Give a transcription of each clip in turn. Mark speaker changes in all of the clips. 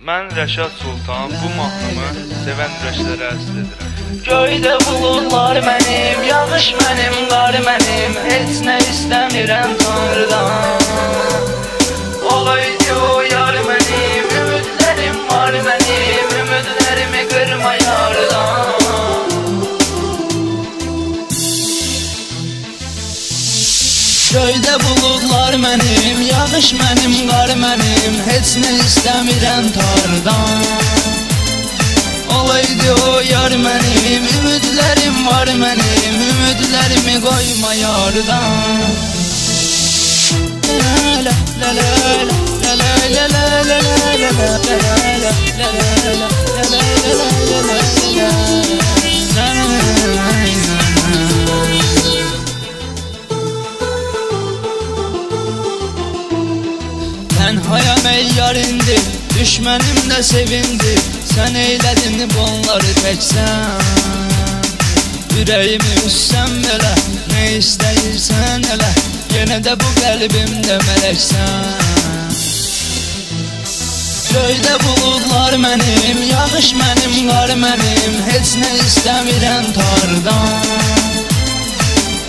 Speaker 1: Mən Rəşad Sultan, bu mahnımı sevən ürəklərə əsl edirəm.
Speaker 2: Göydə buludlar mənim, yağış mənim, qar mənim, heç nə istəmirəm Tanrıdan. Olaydı o yar mənim, ümidlərim var mənim, ümidlərimi qırma yardan. Göydə buludlar mənim, yağış mənim, qar mənim, heç nə istəmirəm Tanrıdan. Olaydı o yar mənim, ümidlərim var mənim, ümidlərimi qoyma yardan. Tənhayam ey yar indi, düşmənim də sevindi. Sən eylədin bunları təksən, ürəyimi üssən belə, nə istəyirsən elə, yenə də bu qəlbimdə mələksən. Göydə buludlar mənim, yağış mənim, qar mənim, heç nə istəmirəm Tanrıdan.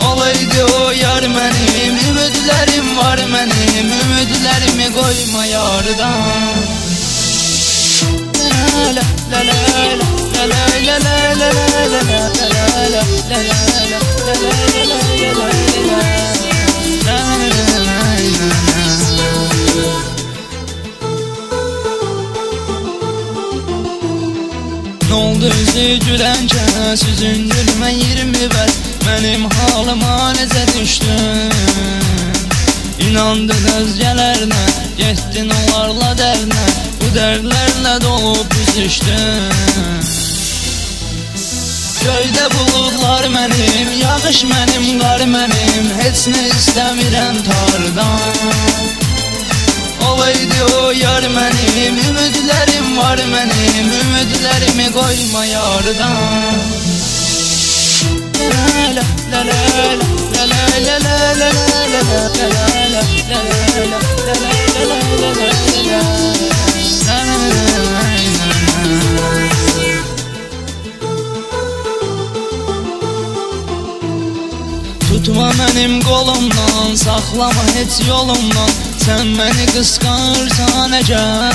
Speaker 2: Olaydı o yar mənim, ümidlərim var mənim, ümidlərimi qoyma yardan. N'oldu üzü gülənkən, süzün gülmə 20 bəs, mənim halıma necə düşdün? İnandın özgələrinə, getdin onlarla dərinə, bu dərdlərlə dolub büzüşdün. Göydə buludlar mənim, yağış mənim, qar mənim, heç nə istəmirəm Tanrıdan. Olaydı o yar mənim, ümidlərim var mənim, ümidlərimi qoyma yardan. Tutma mənim qolumdan, saxlama heç yolumdan, sən məni qısqanırsan əgər.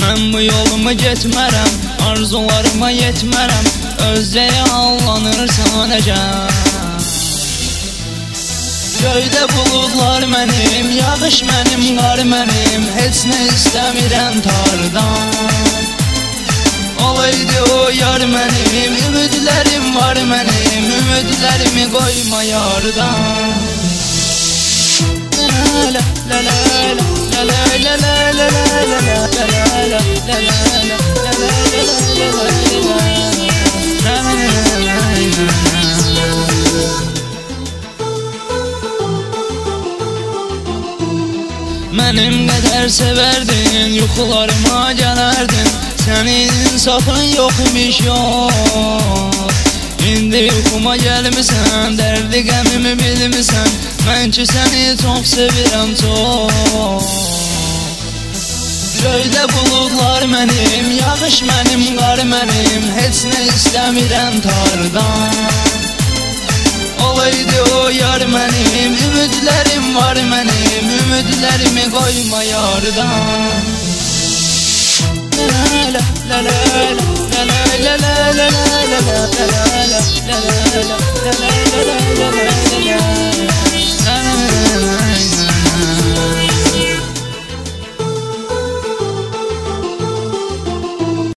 Speaker 2: Mən bu yolumu getmərəm, arzularıma yetmərəm, özcəyə allanırsan əgər. Göydə buludlar mənim, yağış mənim, qar mənim, heç nə istəmirəm Tanrıdan. Olaydı o yar mənim, ümidlərim var mənim, ümidlərimi qoyma yardan. Mənim qədər sevərdin, yuxularıma gələrdin, sənin insafın yox imiş yox. İndi yuxuma gəlmisən, dərdi qəmimi bilmisən, mən ki səni çox sevirəm çox. Göydə buludlar mənim, yağış mənim, qar mənim, heç nə istəmirəm Tanrıdan. Olaydı o yar mənim, ümidlərim var mənim, ümidlərimi qoyma yardan.